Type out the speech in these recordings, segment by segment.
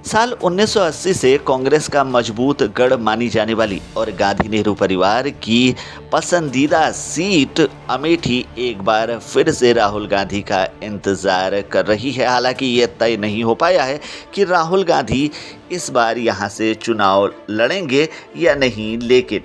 साल 1980 से कांग्रेस का मजबूत गढ़ मानी जाने वाली और गांधी नेहरू परिवार की पसंदीदा सीट अमेठी एक बार फिर से राहुल गांधी का इंतजार कर रही है। हालांकि ये तय नहीं हो पाया है कि राहुल गांधी इस बार यहां से चुनाव लड़ेंगे या नहीं, लेकिन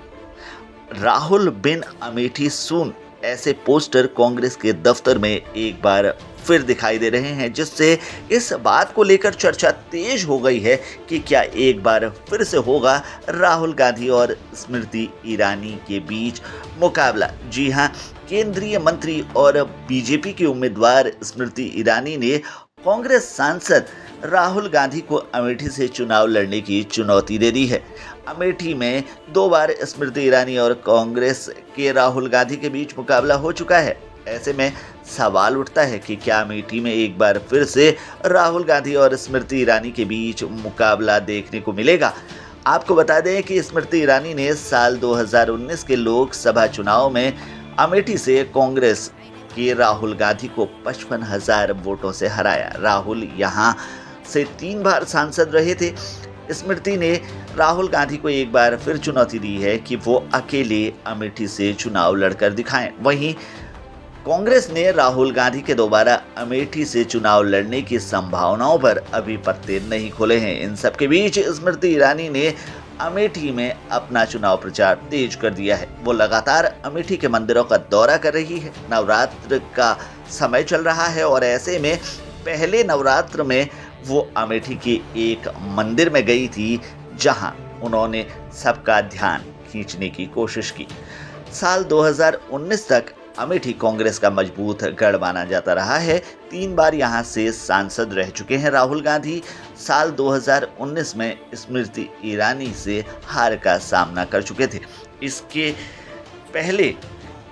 राहुल बिन अमेठी सून ऐसे पोस्टर कांग्रेस के दफ्तर में एक बार फिर दिखाई दे रहे हैं, जिससे इस बात को लेकर चर्चा तेज हो गई है कि क्या एक बार फिर से होगा राहुल गांधी और स्मृति ईरानी के बीच मुकाबला। जी हां, केंद्रीय मंत्री और बीजेपी की उम्मीदवार स्मृति ईरानी ने कांग्रेस सांसद राहुल गांधी को अमेठी से चुनाव लड़ने की चुनौती दे दी है। अमेठी में 2 बार स्मृति ईरानी और कांग्रेस के राहुल गांधी के बीच मुकाबला हो चुका है। ऐसे में सवाल उठता है कि क्या अमेठी में एक बार फिर से राहुल गांधी और स्मृति ईरानी के बीच मुकाबला देखने को मिलेगा। आपको बता दें कि स्मृति ईरानी ने साल 2019 के लोकसभा चुनाव में अमेठी से कांग्रेस के राहुल गांधी को 55,000 वोटों से हराया। राहुल यहां से 3 बार सांसद रहे थे। स्मृति ने राहुल गांधी को एक बार फिर चुनौती दी है कि वो अकेले अमेठी से चुनाव लड़कर दिखाएं। वहीं कांग्रेस ने राहुल गांधी के दोबारा अमेठी से चुनाव लड़ने की संभावनाओं पर अभी पत्ते नहीं खोले हैं। इन सब के बीच स्मृति ईरानी ने अमेठी में अपना चुनाव प्रचार तेज कर दिया है। वो लगातार अमेठी के मंदिरों का दौरा कर रही है। नवरात्र का समय चल रहा है और ऐसे में पहले नवरात्र में वो अमेठी के एक मंदिर में गई थी, जहां उन्होंने सबका ध्यान खींचने की कोशिश की। साल 2019 तक अमेठी कांग्रेस का मजबूत गढ़ माना जाता रहा है। 3 बार यहां से सांसद रह चुके हैं राहुल गांधी। साल 2019 में स्मृति ईरानी से हार का सामना कर चुके थे। इसके पहले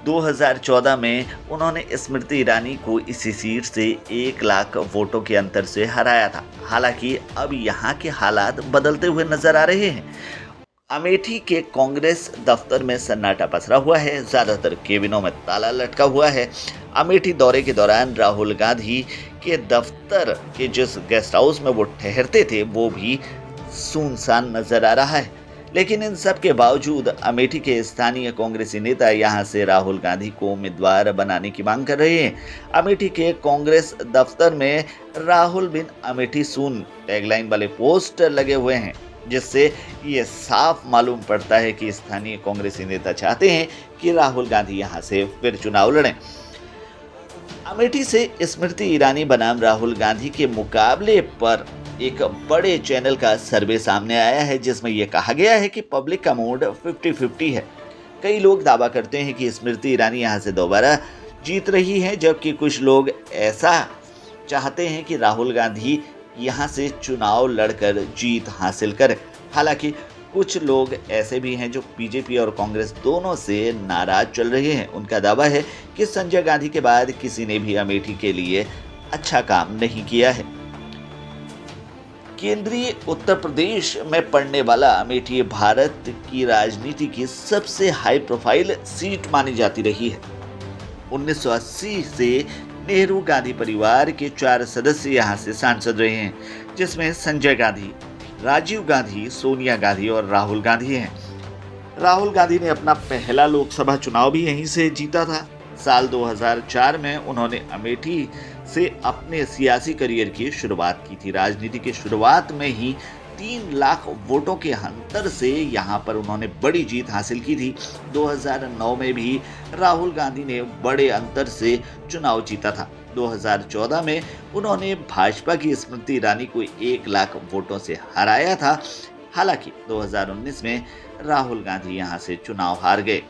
2014 में उन्होंने स्मृति ईरानी को इसी सीट से 1 लाख वोटों के अंतर से हराया था। हालांकि अब यहाँ के हालात बदलते हुए नजर आ रहे हैं। अमेठी के कांग्रेस दफ्तर में सन्नाटा पसरा हुआ है। ज़्यादातर केबिनों में ताला लटका हुआ है। अमेठी दौरे के दौरान राहुल गांधी के दफ्तर के जिस गेस्ट हाउस में वो ठहरते थे वो भी सुनसान नजर आ रहा है। लेकिन इन सब के बावजूद अमेठी के स्थानीय कांग्रेसी नेता यहां से राहुल गांधी को उम्मीदवार बनाने की मांग कर रहे हैं। अमेठी के कांग्रेस दफ्तर में राहुल बिन अमेठी सून टैगलाइन वाले पोस्टर लगे हुए हैं, जिससे ये साफ मालूम पड़ता है कि स्थानीय कांग्रेसी नेता चाहते हैं कि राहुल गांधी यहां से फिर चुनाव लड़ें। अमेठी से स्मृति ईरानी बनाम राहुल गांधी के मुकाबले पर एक बड़े चैनल का सर्वे सामने आया है, जिसमें यह कहा गया है कि पब्लिक का मूड 50-50 है। कई लोग दावा करते हैं कि स्मृति ईरानी यहां से दोबारा जीत रही हैं, जबकि कुछ लोग ऐसा चाहते हैं कि राहुल गांधी यहां से चुनाव लड़कर जीत हासिल करें। हालांकि कुछ लोग ऐसे भी हैं जो बीजेपी और कांग्रेस दोनों से नाराज चल रहे हैं। उनका दावा है कि संजय गांधी के बाद किसी ने भी अमेठी के लिए अच्छा काम नहीं किया है। केंद्रीय उत्तर प्रदेश में पड़ने वाला अमेठी भारत की राजनीति की सबसे हाई प्रोफाइल सीट मानी जाती रही है। 1980 से नेहरू गांधी परिवार के 4 सदस्य यहां से सांसद रहे हैं, जिसमें संजय गांधी, राजीव गांधी, सोनिया गांधी और राहुल गांधी हैं। राहुल गांधी ने अपना पहला लोकसभा चुनाव भी यहीं से जीता था। साल 2004 में उन्होंने अमेठी से अपने सियासी करियर की शुरुआत की थी। राजनीति की शुरुआत में ही 3 लाख वोटों के अंतर से यहां पर उन्होंने बड़ी जीत हासिल की थी। 2009 में भी राहुल गांधी ने बड़े अंतर से चुनाव जीता था। 2014 में उन्होंने भाजपा की स्मृति ईरानी को 1 लाख वोटों से हराया था। हालांकि 2019 में राहुल गांधी यहां से चुनाव हार गए।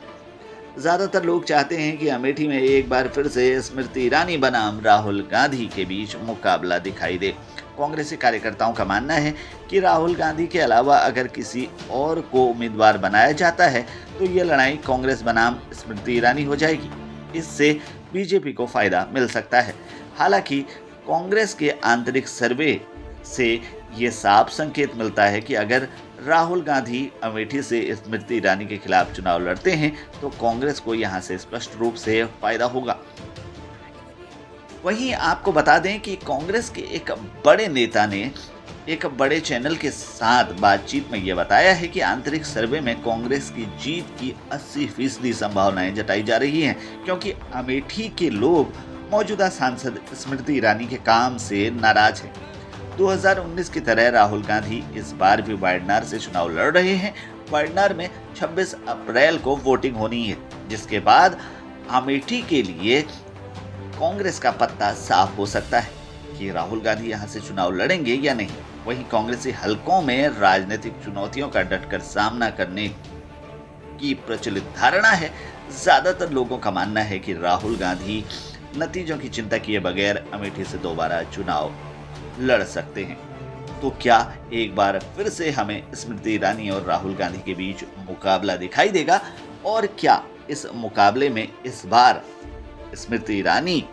ज़्यादातर लोग चाहते हैं कि अमेठी में एक बार फिर से स्मृति ईरानी बनाम राहुल गांधी के बीच मुकाबला दिखाई दे। कांग्रेसी कार्यकर्ताओं का मानना है कि राहुल गांधी के अलावा अगर किसी और को उम्मीदवार बनाया जाता है तो ये लड़ाई कांग्रेस बनाम स्मृति ईरानी हो जाएगी। इससे बीजेपी को फायदा मिल सकता है। हालांकि कांग्रेस के आंतरिक सर्वे से ये साफ संकेत मिलता है कि अगर राहुल गांधी अमेठी से स्मृति ईरानी के खिलाफ चुनाव लड़ते हैं तो कांग्रेस को यहां से स्पष्ट रूप से फायदा होगा। वहीं आपको बता दें कि कांग्रेस के एक बड़े नेता ने एक बड़े चैनल के साथ बातचीत में यह बताया है कि आंतरिक सर्वे में कांग्रेस की जीत की 80% संभावनाएं जताई जा रही हैं, क्योंकि अमेठी के लोग मौजूदा सांसद स्मृति ईरानी के काम से नाराज हैं। 2019 की तरह राहुल गांधी इस बार भी वायनाड से चुनाव लड़ रहे हैं। वायनाड में 26 अप्रैल को वोटिंग होनी है, जिसके बाद अमेठी के लिए कांग्रेस का पत्ता साफ हो सकता है कि राहुल गांधी यहां से चुनाव लड़ेंगे या नहीं। वहीं कांग्रेसी हलकों में राजनीतिक चुनौतियों का डटकर सामना करने की प्रचलित धारणा है। ज्यादातर लोगों का मानना है कि राहुल गांधी नतीजों की चिंता किए बगैर अमेठी से दोबारा चुनाव लड़ सकते हैं। तो क्या एक बार फिर से हमें स्मृति ईरानी और राहुल गांधी के बीच मुकाबला दिखाई देगा? और क्या इस मुकाबले में इस बार स्मृति ईरानी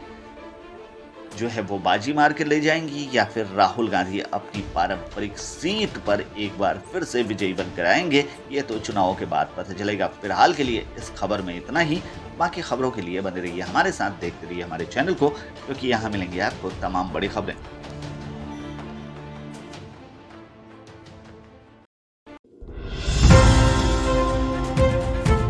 जो है वो बाजी मार के ले जाएंगी, या फिर राहुल गांधी अपनी पारंपरिक सीट पर एक बार फिर से विजयी बनकर आएंगे? ये तो चुनावों के बाद पता चलेगा। फिलहाल के लिए इस खबर में इतना ही। बाकी खबरों के लिए बने रहिए हमारे साथ, देखते रहिए हमारे चैनल को, क्योंकि यहाँ मिलेंगे आपको तमाम बड़ी खबरें।